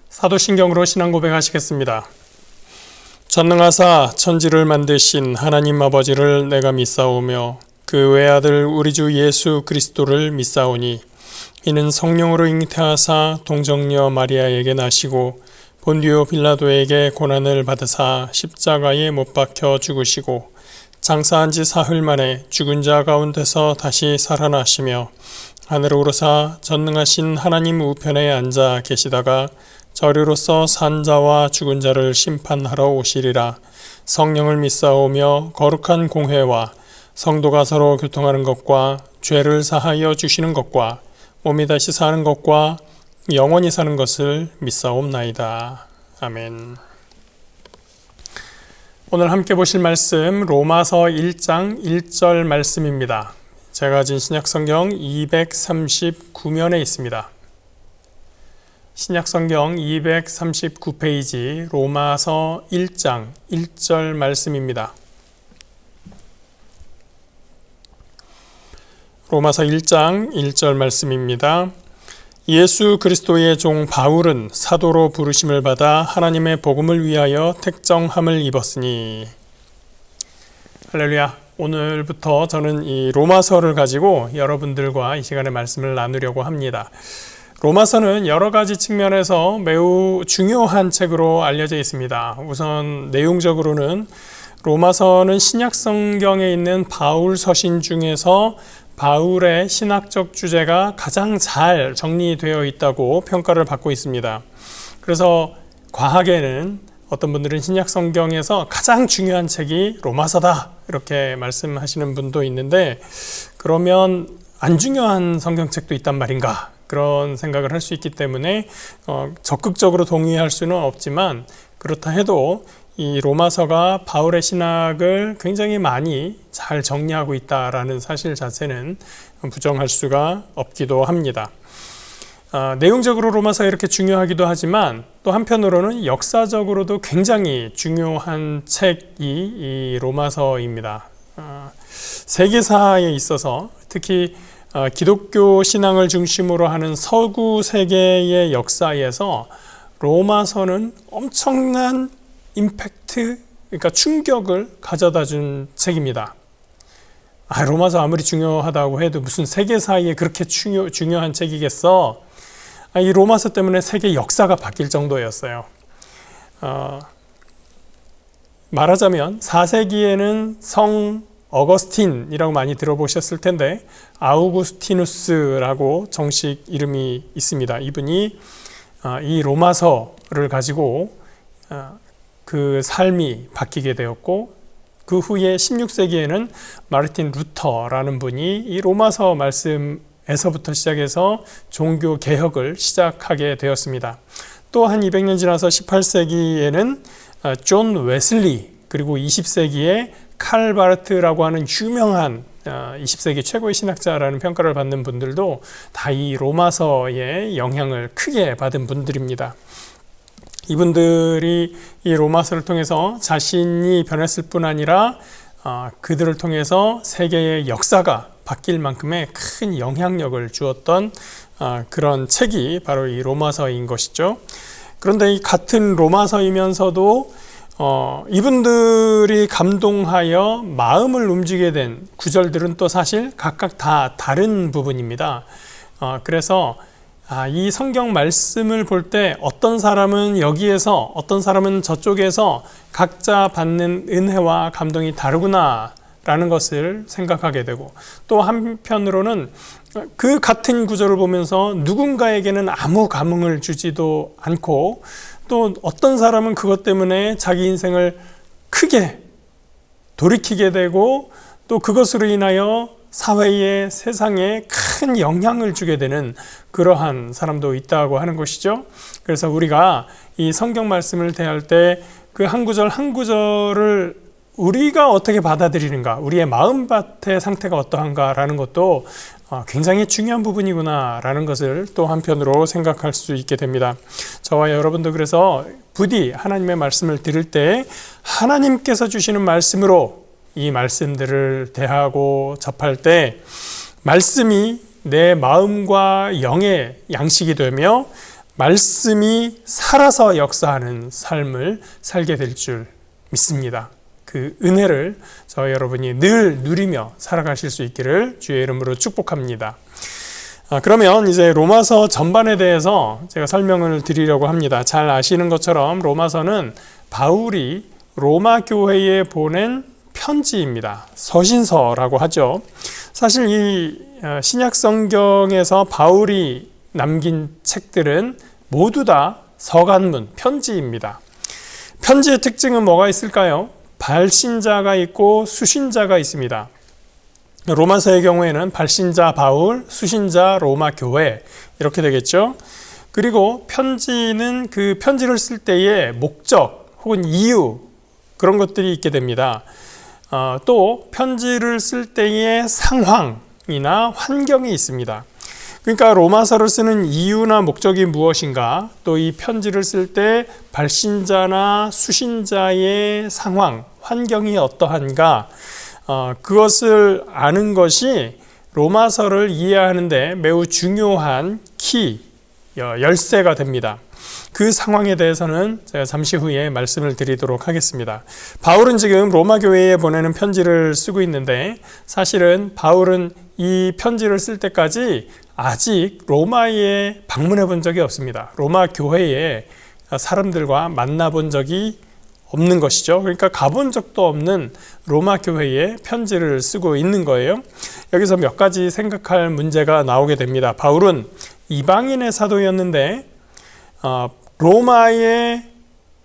사도신경으로 신앙 고백하시겠습니다. 전능하사 천지를 만드신 하나님 아버지를 내가 믿사오며 그 외아들 우리 주 예수 그리스도를 믿사오니 이는 성령으로 잉태하사 동정녀 마리아에게 나시고 본디오 빌라도에게 고난을 받으사 십자가에 못 박혀 죽으시고 장사한 지 사흘 만에 죽은 자 가운데서 다시 살아나시며 하늘로 오르사 전능하신 하나님 우편에 앉아 계시다가 저리로서 산 자와 죽은 자를 심판하러 오시리라. 성령을 믿사오며 거룩한 공회와 성도가 서로 교통하는 것과 죄를 사하여 주시는 것과 몸이 다시 사는 것과 영원히 사는 것을 믿사옵나이다. 아멘. 오늘 함께 보실 말씀 로마서 1장 1절 말씀입니다. 제가 가진 신약성경 239면에 있습니다. 신약성경 239페이지 로마서 1장 1절 말씀입니다. 로마서 1장 1절 말씀입니다. 예수 그리스도의 종 바울은 사도로 부르심을 받아 하나님의 복음을 위하여 택정함을 입었으니. 할렐루야. 오늘부터 저는 이 로마서를 가지고 여러분들과 이 시간에 말씀을 나누려고 합니다. 로마서는 여러 가지 측면에서 매우 중요한 책으로 알려져 있습니다. 우선 내용적으로는 로마서는 신약성경에 있는 바울 서신 중에서 바울의 신학적 주제가 가장 잘 정리되어 있다고 평가를 받고 있습니다. 그래서 과학에는 어떤 분들은 신약성경에서 가장 중요한 책이 로마서다 이렇게 말씀하시는 분도 있는데, 그러면 안 중요한 성경책도 있단 말인가? 그런 생각을 할 수 있기 때문에 적극적으로 동의할 수는 없지만, 그렇다 해도 이 로마서가 바울의 신학을 굉장히 많이 잘 정리하고 있다라는 사실 자체는 부정할 수가 없기도 합니다. 내용적으로 로마서가 이렇게 중요하기도 하지만 또 한편으로는 역사적으로도 굉장히 중요한 책이 이 로마서입니다. 세계사에 있어서 특히 기독교 신앙을 중심으로 하는 서구 세계의 역사에서 로마서는 엄청난 임팩트, 그러니까 충격을 가져다 준 책입니다. 로마서 아무리 중요하다고 해도 무슨 세계사에 그렇게 중요한 책이겠어? 이 로마서 때문에 세계 역사가 바뀔 정도였어요. 말하자면 4세기에는 성 어거스틴이라고 많이 들어보셨을 텐데 아우구스티누스라고 정식 이름이 있습니다. 이분이 이 로마서를 가지고 그 삶이 바뀌게 되었고, 그 후에 16세기에는 마르틴 루터라는 분이 이 로마서 말씀에서부터 시작해서 종교 개혁을 시작하게 되었습니다. 또 한 200년 지나서 18세기에는 존 웨슬리, 그리고 20세기에 칼 바르트라고 하는 유명한 20세기 최고의 신학자라는 평가를 받는 분들도 다 이 로마서의 영향을 크게 받은 분들입니다. 이분들이 이 로마서를 통해서 자신이 변했을 뿐 아니라 그들을 통해서 세계의 역사가 바뀔 만큼의 큰 영향력을 주었던 그런 책이 바로 이 로마서인 것이죠. 그런데 이 같은 로마서이면서도 이분들이 감동하여 마음을 움직이게 된 구절들은 또 사실 각각 다 다른 부분입니다. 그래서 이 성경 말씀을 볼 때 어떤 사람은 여기에서, 어떤 사람은 저쪽에서 각자 받는 은혜와 감동이 다르구나 라는 것을 생각하게 되고, 또 한편으로는 그 같은 구절을 보면서 누군가에게는 아무 감흥을 주지도 않고, 또 어떤 사람은 그것 때문에 자기 인생을 크게 돌이키게 되고, 또 그것으로 인하여 사회에, 세상에 큰 영향을 주게 되는 그러한 사람도 있다고 하는 것이죠. 그래서 우리가 이 성경 말씀을 대할 때 그 한 구절 한 구절을 우리가 어떻게 받아들이는가, 우리의 마음밭의 상태가 어떠한가라는 것도 굉장히 중요한 부분이구나 라는 것을 또 한편으로 생각할 수 있게 됩니다. 저와 여러분도 그래서 부디 하나님의 말씀을 들을 때 하나님께서 주시는 말씀으로 이 말씀들을 대하고 접할 때 말씀이 내 마음과 영의 양식이 되며 말씀이 살아서 역사하는 삶을 살게 될 줄 믿습니다. 그 은혜를 저와 여러분이 늘 누리며 살아가실 수 있기를 주의 이름으로 축복합니다. 그러면 이제 로마서 전반에 대해서 제가 설명을 드리려고 합니다. 잘 아시는 것처럼 로마서는 바울이 로마 교회에 보낸 편지입니다. 서신서라고 하죠. 사실 이 신약 성경에서 바울이 남긴 책들은 모두 다 서간문, 편지입니다. 편지의 특징은 뭐가 있을까요? 발신자가 있고 수신자가 있습니다. 로마서의 경우에는 발신자 바울, 수신자 로마 교회 이렇게 되겠죠. 그리고 편지는 그 편지를 쓸 때의 목적 혹은 이유 그런 것들이 있게 됩니다. 또 편지를 쓸 때의 상황이나 환경이 있습니다. 그러니까 로마서를 쓰는 이유나 목적이 무엇인가, 또 이 편지를 쓸 때 발신자나 수신자의 상황, 환경이 어떠한가, 그것을 아는 것이 로마서를 이해하는데 매우 중요한 열쇠가 됩니다. 그 상황에 대해서는 제가 잠시 후에 말씀을 드리도록 하겠습니다. 바울은 지금 로마 교회에 보내는 편지를 쓰고 있는데, 사실은 바울은 이 편지를 쓸 때까지 아직 로마에 방문해 본 적이 없습니다. 로마 교회에 사람들과 만나본 적이 없는 것이죠. 그러니까 가본 적도 없는 로마 교회에 편지를 쓰고 있는 거예요. 여기서 몇 가지 생각할 문제가 나오게 됩니다. 바울은 이방인의 사도였는데 로마에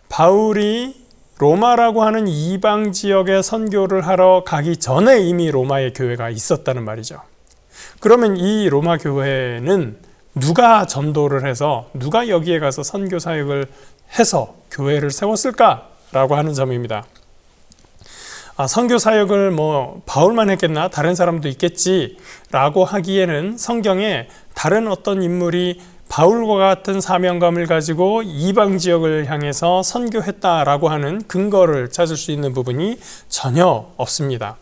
바울이 로마라고 하는 이방 지역에 선교를 하러 가기 전에 이미 로마의 교회가 있었다는 말이죠. 그러면 이 로마 교회는 누가 전도를 해서 누가 여기에 가서 선교 사역을 해서 교회를 세웠을까라고 하는 점입니다. 선교 사역을 바울만 했겠나? 다른 사람도 있겠지라고 하기에는 성경에 다른 어떤 인물이 바울과 같은 사명감을 가지고 이방 지역을 향해서 선교했다라고 하는 근거를 찾을 수 있는 부분이 전혀 없습니다.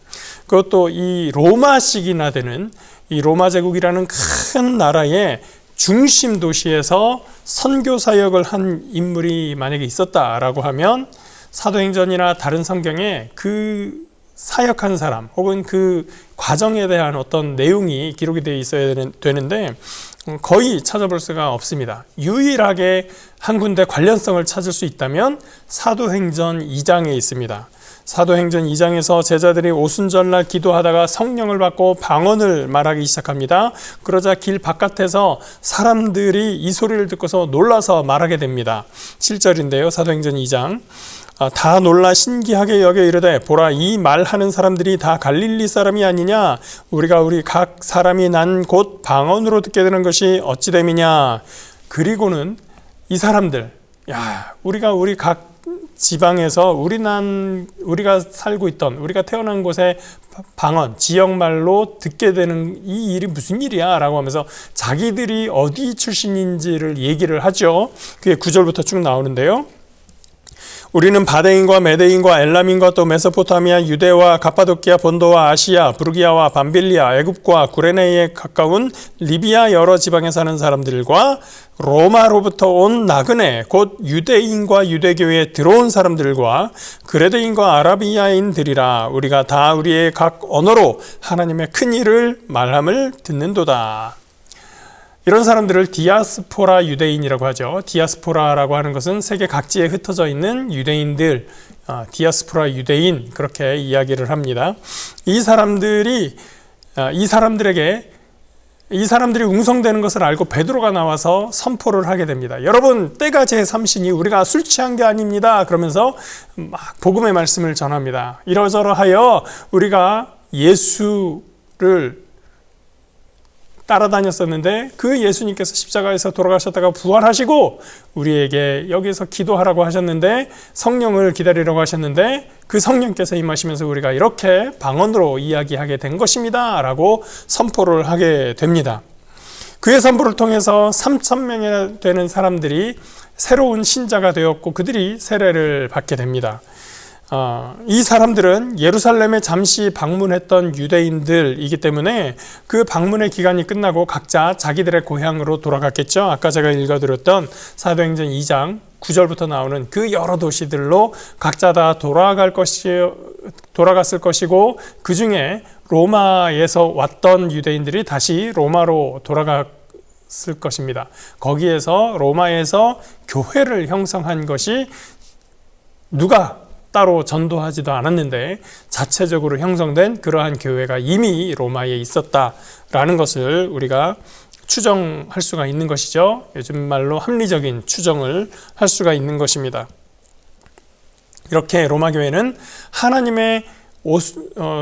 그것도 이 로마식이나 되는 이 로마 제국이라는 큰 나라의 중심 도시에서 선교 사역을 한 인물이 만약에 있었다라고 하면 사도행전이나 다른 성경에 그 사역한 사람 혹은 그 과정에 대한 어떤 내용이 기록이 되어 있어야 되는데 거의 찾아볼 수가 없습니다. 유일하게 한 군데 관련성을 찾을 수 있다면 사도행전 2장에 있습니다. 사도행전 2장에서 제자들이 오순절날 기도하다가 성령을 받고 방언을 말하기 시작합니다. 그러자 길 바깥에서 사람들이 이 소리를 듣고서 놀라서 말하게 됩니다. 7절인데요. 사도행전 2장. 다 놀라 신기하게 여겨 이르되 보라 이 말하는 사람들이 다 갈릴리 사람이 아니냐 우리 각 사람이 난 곧 방언으로 듣게 되는 것이 어찌 됨이냐. 그리고는 이 사람들 우리 각 지방에서 우리가 살고 있던 우리가 태어난 곳의 방언 지역말로 듣게 되는 이 일이 무슨 일이야 라고 하면서 자기들이 어디 출신인지를 얘기를 하죠. 그게 9절부터 쭉 나오는데요. 우리는 바데인과 메데인과 엘람인과 또 메소포타미아, 유대와 가파도키아, 본도와 아시아, 부르기아와 밤빌리아, 애굽과 구레네에 가까운 리비아 여러 지방에 사는 사람들과 로마로부터 온 나그네 곧 유대인과 유대교에 들어온 사람들과 그레데인과 아라비아인들이라 우리가 다 우리의 각 언어로 하나님의 큰 일을 말함을 듣는도다. 이런 사람들을 디아스포라 유대인이라고 하죠. 디아스포라라고 하는 것은 세계 각지에 흩어져 있는 유대인들, 디아스포라 유대인 그렇게 이야기를 합니다. 이 사람들이 웅성되는 것을 알고 베드로가 나와서 선포를 하게 됩니다. 여러분 때가 제3시니 우리가 술 취한 게 아닙니다. 그러면서 막 복음의 말씀을 전합니다. 이러저러하여 우리가 예수를 따라다녔었는데 그 예수님께서 십자가에서 돌아가셨다가 부활하시고 우리에게 여기서 기도하라고 하셨는데 성령을 기다리라고 하셨는데 그 성령께서 임하시면서 우리가 이렇게 방언으로 이야기하게 된 것입니다 라고 선포를 하게 됩니다. 그의 선포를 통해서 3,000명이 되는 사람들이 새로운 신자가 되었고 그들이 세례를 받게 됩니다. 이 사람들은 예루살렘에 잠시 방문했던 유대인들이기 때문에 그 방문의 기간이 끝나고 각자 자기들의 고향으로 돌아갔겠죠. 아까 제가 읽어드렸던 사도행전 2장 9절부터 나오는 그 여러 도시들로 각자 다 돌아갔을 것이고, 그 중에 로마에서 왔던 유대인들이 다시 로마로 돌아갔을 것입니다. 거기에서 로마에서 교회를 형성한 것이 누가 따로 전도하지도 않았는데 자체적으로 형성된 그러한 교회가 이미 로마에 있었다라는 것을 우리가 추정할 수가 있는 것이죠. 요즘 말로 합리적인 추정을 할 수가 있는 것입니다. 이렇게 로마 교회는 하나님의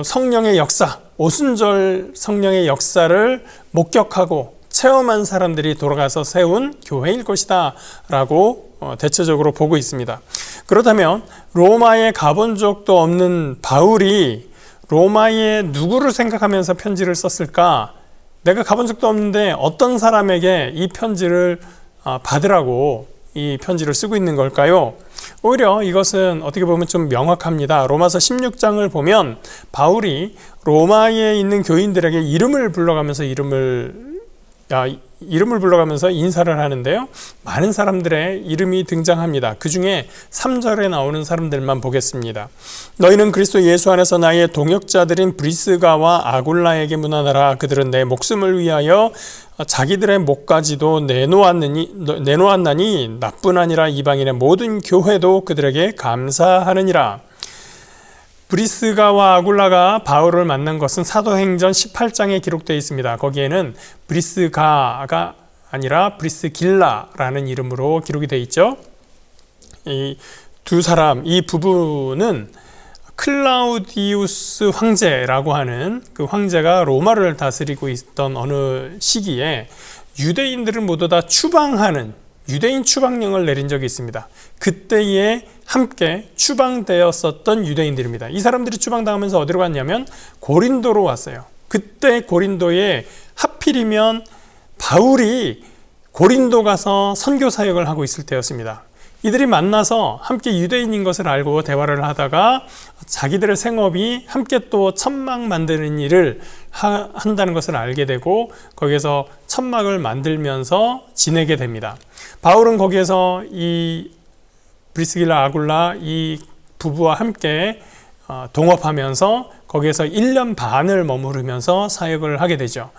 성령의 역사, 오순절 성령의 역사를 목격하고 체험한 사람들이 돌아가서 세운 교회일 것이다 라고 대체적으로 보고 있습니다. 그렇다면 로마에 가본 적도 없는 바울이 로마에 누구를 생각하면서 편지를 썼을까? 내가 가본 적도 없는데 어떤 사람에게 이 편지를 받으라고 이 편지를 쓰고 있는 걸까요? 오히려 이것은 어떻게 보면 좀 명확합니다. 로마서 16장을 보면 바울이 로마에 있는 교인들에게 이름을 불러가면서 인사를 하는데요. 많은 사람들의 이름이 등장합니다. 그 중에 3절에 나오는 사람들만 보겠습니다. 너희는 그리스도 예수 안에서 나의 동역자들인 브리스가와 아굴라에게 문안하라. 그들은 내 목숨을 위하여 자기들의 목까지도 내놓았나니 나뿐 아니라 이방인의 모든 교회도 그들에게 감사하느니라. 브리스가와 아굴라가 바울을 만난 것은 사도행전 18장에 기록되어 있습니다. 거기에는 브리스가가 아니라 브리스길라라는 이름으로 기록이 되어 있죠. 이 두 사람, 이 부부는 클라우디우스 황제라고 하는 그 황제가 로마를 다스리고 있던 어느 시기에 유대인들을 모두 다 추방하는 유대인 추방령을 내린 적이 있습니다. 그때에 함께 추방되었었던 유대인들입니다. 이 사람들이 추방당하면서 어디로 갔냐면 고린도로 왔어요. 그때 고린도에 하필이면 바울이 고린도 가서 선교 사역을 하고 있을 때였습니다. 이들이 만나서 함께 유대인인 것을 알고 대화를 하다가 자기들의 생업이 함께 또 천막 만드는 일을 한다는 것을 알게 되고 거기에서 천막을 만들면서 지내게 됩니다. 바울은 거기에서 이 브리스길라 아굴라 이 부부와 함께 동업하면서 거기에서 1년 반을 머무르면서 사역을 하게 되죠.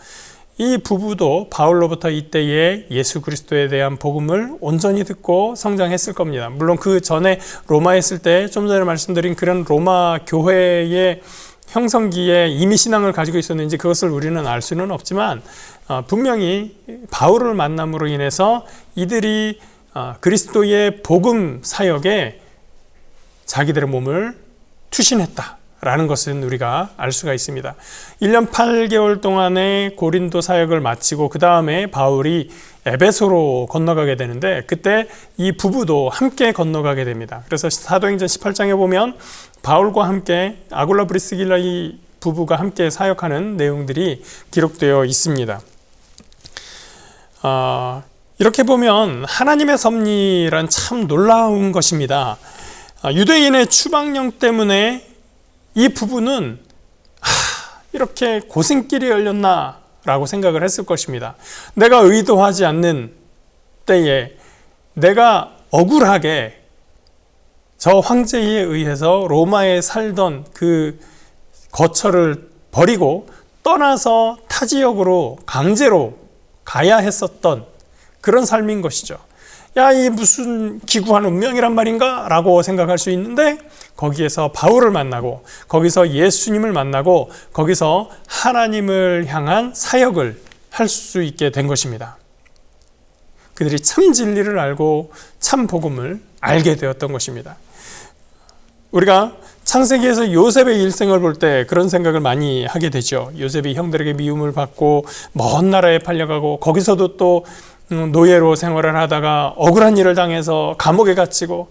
이 부부도 바울로부터 이때에 예수 그리스도에 대한 복음을 온전히 듣고 성장했을 겁니다. 물론 그 전에 로마에 있을 때 좀 전에 말씀드린 그런 로마 교회의 형성기에 이미 신앙을 가지고 있었는지 그것을 우리는 알 수는 없지만 분명히 바울을 만남으로 인해서 이들이 그리스도의 복음 사역에 자기들의 몸을 투신했다라는 것은 우리가 알 수가 있습니다. 1년 8개월 동안의 고린도 사역을 마치고 그 다음에 바울이 에베소로 건너가게 되는데 그때 이 부부도 함께 건너가게 됩니다. 그래서 사도행전 18장에 보면 바울과 함께 아굴라 브리스길라 이 부부가 함께 사역하는 내용들이 기록되어 있습니다. 이렇게 보면 하나님의 섭리란 참 놀라운 것입니다. 유대인의 추방령 때문에 이 부부는 이렇게 고생길이 열렸나 라고 생각을 했을 것입니다. 내가 의도하지 않는 때에 내가 억울하게 저 황제에 의해서 로마에 살던 그 거처를 버리고 떠나서 타 지역으로 강제로 가야 했었던 그런 삶인 것이죠. 야, 이 무슨 기구한 운명이란 말인가? 라고 생각할 수 있는데 거기에서 바울을 만나고 거기서 예수님을 만나고 거기서 하나님을 향한 사역을 할 수 있게 된 것입니다. 그들이 참 진리를 알고 참 복음을 알게 되었던 것입니다. 우리가 창세기에서 요셉의 일생을 볼 때 그런 생각을 많이 하게 되죠. 요셉이 형들에게 미움을 받고 먼 나라에 팔려가고 거기서도 또 노예로 생활을 하다가 억울한 일을 당해서 감옥에 갇히고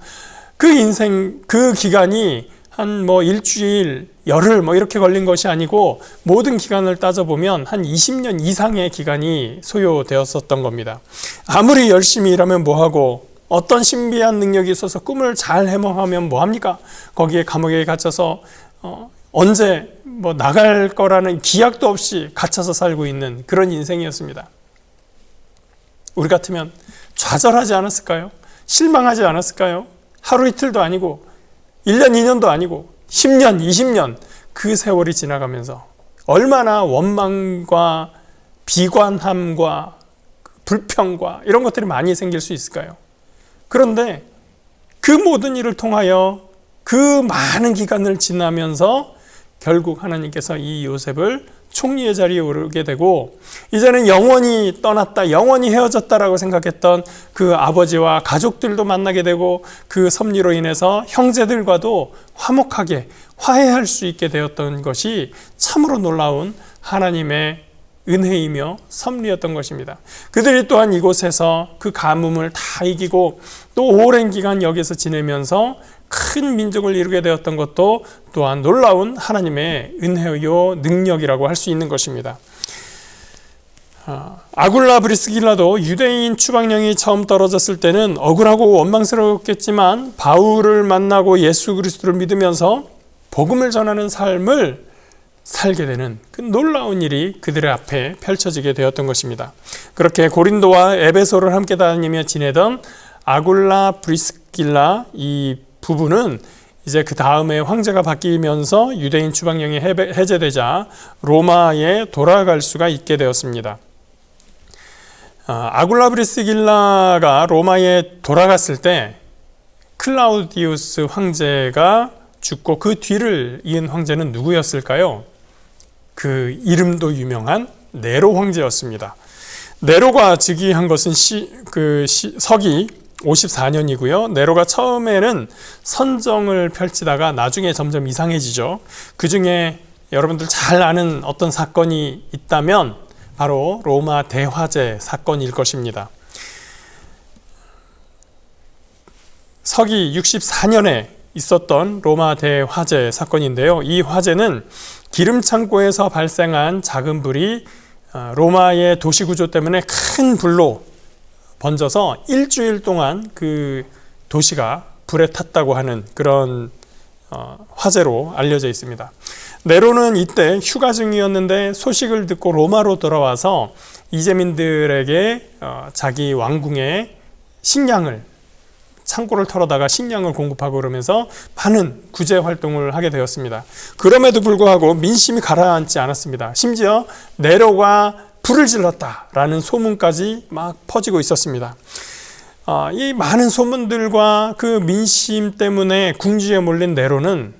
그 인생 그 기간이 한 일주일 열흘 이렇게 걸린 것이 아니고 모든 기간을 따져보면 한 20년 이상의 기간이 소요되었었던 겁니다. 아무리 열심히 일하면 뭐하고 어떤 신비한 능력이 있어서 꿈을 잘 해몽하면 뭐합니까? 거기에 감옥에 갇혀서 언제 나갈 거라는 기약도 없이 갇혀서 살고 있는 그런 인생이었습니다. 우리 같으면 좌절하지 않았을까요? 실망하지 않았을까요? 하루 이틀도 아니고 1년 2년도 아니고 10년 20년 그 세월이 지나가면서 얼마나 원망과 비관함과 불평과 이런 것들이 많이 생길 수 있을까요? 그런데 그 모든 일을 통하여 그 많은 기간을 지나면서 결국 하나님께서 이 요셉을 총리의 자리에 오르게 되고, 이제는 영원히 떠났다, 영원히 헤어졌다라고 생각했던 그 아버지와 가족들도 만나게 되고, 그 섭리로 인해서 형제들과도 화목하게 화해할 수 있게 되었던 것이 참으로 놀라운 하나님의 은혜이며 섭리였던 것입니다. 그들이 또한 이곳에서 그 가뭄을 다 이기고 또 오랜 기간 여기서 지내면서 큰 민족을 이루게 되었던 것도 또한 놀라운 하나님의 은혜요 능력이라고 할 수 있는 것입니다. 아굴라 브리스길라도 유대인 추방령이 처음 떨어졌을 때는 억울하고 원망스러웠겠지만 바울을 만나고 예수 그리스도를 믿으면서 복음을 전하는 삶을 살게 되는 그 놀라운 일이 그들의 앞에 펼쳐지게 되었던 것입니다. 그렇게 고린도와 에베소를 함께 다니며 지내던 아굴라 브리스길라 이 부부는 이제 그 다음에 황제가 바뀌면서 유대인 추방령이 해제되자 로마에 돌아갈 수가 있게 되었습니다. 아굴라 브리스길라가 로마에 돌아갔을 때 클라우디우스 황제가 죽고 그 뒤를 이은 황제는 누구였을까요? 그 이름도 유명한 네로 황제였습니다. 네로가 즉위한 것은 서기 54년이고요. 네로가 처음에는 선정을 펼치다가 나중에 점점 이상해지죠. 그 중에 여러분들 잘 아는 어떤 사건이 있다면 바로 로마 대화재 사건일 것입니다. 서기 64년에 있었던 로마 대화재 사건인데요. 이 화재는 기름 창고에서 발생한 작은 불이 로마의 도시 구조 때문에 큰 불로 번져서 일주일 동안 그 도시가 불에 탔다고 하는 그런 화재로 알려져 있습니다. 네로는 이때 휴가 중이었는데 소식을 듣고 로마로 돌아와서 이재민들에게 자기 왕궁에 식량을, 창고를 털어다가 식량을 공급하고 그러면서 많은 구제 활동을 하게 되었습니다. 그럼에도 불구하고 민심이 가라앉지 않았습니다. 심지어 네로가 불을 질렀다라는 소문까지 막 퍼지고 있었습니다. 이 많은 소문들과 그 민심 때문에 궁지에 몰린 네로는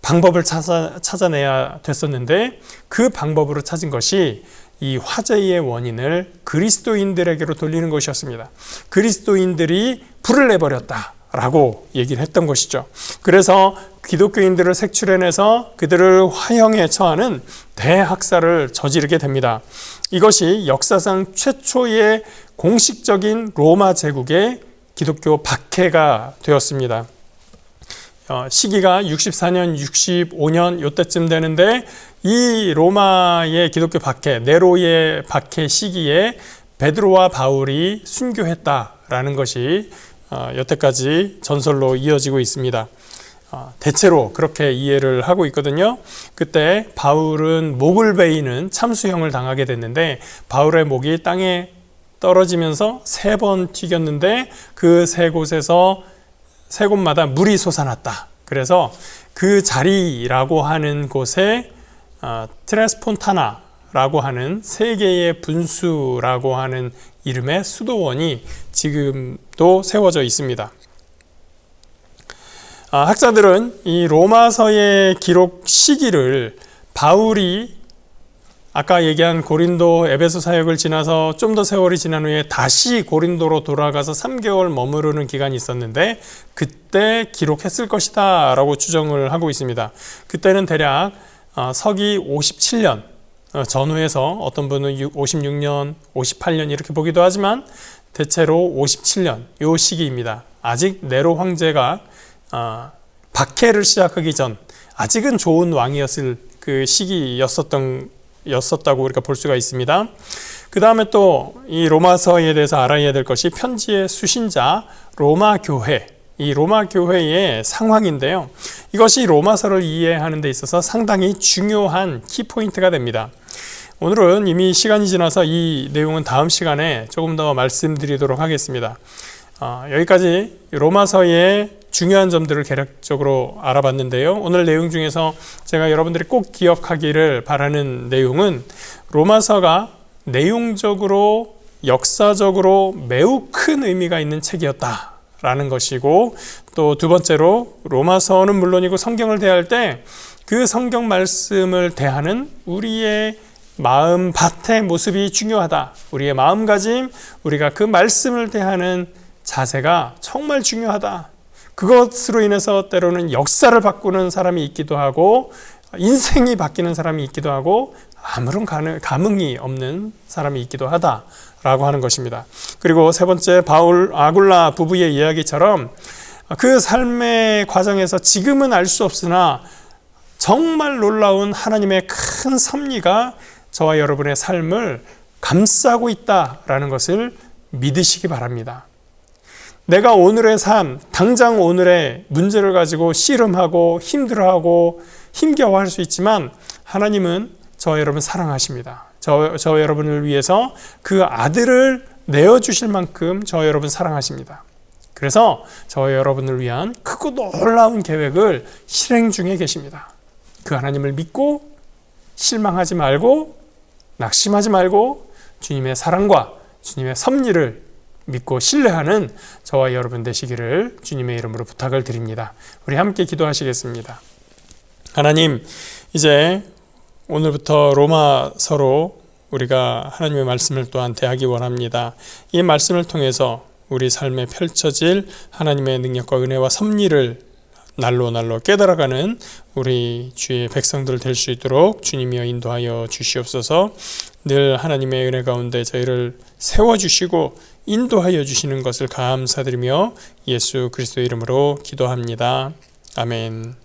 방법을 찾아내야 됐었는데, 그 방법으로 찾은 것이 이 화재의 원인을 그리스도인들에게로 돌리는 것이었습니다. 그리스도인들이 불을 내버렸다라고 얘기를 했던 것이죠. 그래서 기독교인들을 색출해내서 그들을 화형에 처하는 대학살을 저지르게 됩니다. 이것이 역사상 최초의 공식적인 로마 제국의 기독교 박해가 되었습니다. 시기가 64년, 65년 요때쯤 되는데, 이 로마의 기독교 박해, 네로의 박해 시기에 베드로와 바울이 순교했다라는 것이 여태까지 전설로 이어지고 있습니다. 대체로 그렇게 이해를 하고 있거든요. 그때 바울은 목을 베이는 참수형을 당하게 됐는데, 바울의 목이 땅에 떨어지면서 3번 튀겼는데 그 3곳에서 3곳마다 물이 솟아났다. 그래서 그 자리라고 하는 곳에 트레스폰타나라고 하는 세계의 분수라고 하는 이름의 수도원이 지금도 세워져 있습니다. 학자들은 이 로마서의 기록 시기를 바울이 아까 얘기한 고린도 에베소 사역을 지나서 좀 더 세월이 지난 후에 다시 고린도로 돌아가서 3개월 머무르는 기간이 있었는데, 그때 기록했을 것이다 라고 추정을 하고 있습니다. 그때는 대략 서기 57년 전후에서 어떤 분은 56년, 58년 이렇게 보기도 하지만 대체로 57년 요 시기입니다. 아직 네로 황제가 박해를 시작하기 전 아직은 좋은 왕이었을 그 시기였었던 편지였었다고 우리가 볼 수가 있습니다. 그 다음에 또 이 로마서에 대해서 알아야 될 것이 편지의 수신자 로마 교회, 이 로마 교회의 상황인데요. 이것이 로마서를 이해하는 데 있어서 상당히 중요한 키포인트가 됩니다. 오늘은 이미 시간이 지나서 이 내용은 다음 시간에 조금 더 말씀드리도록 하겠습니다. 여기까지 로마서의 중요한 점들을 개략적으로 알아봤는데요. 오늘 내용 중에서 제가 여러분들이 꼭 기억하기를 바라는 내용은 로마서가 내용적으로 역사적으로 매우 큰 의미가 있는 책이었다라는 것이고, 또 두 번째로 로마서는 물론이고 성경을 대할 때 그 성경 말씀을 대하는 우리의 마음 밭의 모습이 중요하다. 우리의 마음가짐, 우리가 그 말씀을 대하는 자세가 정말 중요하다. 그것으로 인해서 때로는 역사를 바꾸는 사람이 있기도 하고 인생이 바뀌는 사람이 있기도 하고 아무런 감흥이 없는 사람이 있기도 하다라고 하는 것입니다. 그리고 세 번째, 바울 아굴라 부부의 이야기처럼 그 삶의 과정에서 지금은 알 수 없으나 정말 놀라운 하나님의 큰 섭리가 저와 여러분의 삶을 감싸고 있다라는 것을 믿으시기 바랍니다. 내가 오늘의 삶, 당장 오늘의 문제를 가지고 씨름하고 힘들어하고 힘겨워할 수 있지만 하나님은 저와 여러분 사랑하십니다. 저와 여러분을 위해서 그 아들을 내어주실 만큼 저와 여러분 사랑하십니다. 그래서 저와 여러분을 위한 크고 놀라운 계획을 실행 중에 계십니다. 그 하나님을 믿고 실망하지 말고 낙심하지 말고 주님의 사랑과 주님의 섭리를 믿고 신뢰하는 저와 여러분 되시기를 주님의 이름으로 부탁을 드립니다. 우리 함께 기도하시겠습니다. 하나님, 이제 오늘부터 로마서로 우리가 하나님의 말씀을 또한 대하기 원합니다. 이 말씀을 통해서 우리 삶에 펼쳐질 하나님의 능력과 은혜와 섭리를 날로 깨달아가는 우리 주의 백성들 될 수 있도록 주님이여 인도하여 주시옵소서. 늘 하나님의 은혜 가운데 저희를 세워주시고 인도하여 주시는 것을 감사드리며 예수 그리스도의 이름으로 기도합니다. 아멘.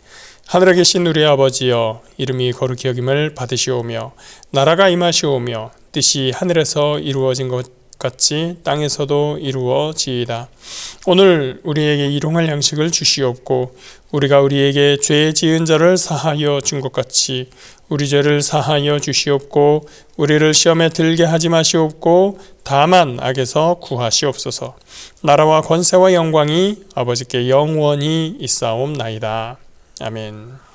하늘에 계신 우리 아버지여, 이름이 거룩히 여김을 받으시오며 나라가 임하시오며 뜻이 하늘에서 이루어진 것 같이 땅에서도 이루어지이다. 오늘 우리에게 일용할 양식을 주시옵고 우리가 우리에게 죄 지은 자를 사하여 준 것 같이 우리 죄를 사하여 주시옵고 우리를 시험에 들게 하지 마시옵고 다만 악에서 구하시옵소서. 나라와 권세와 영광이 아버지께 영원히 있사옵나이다. 아멘.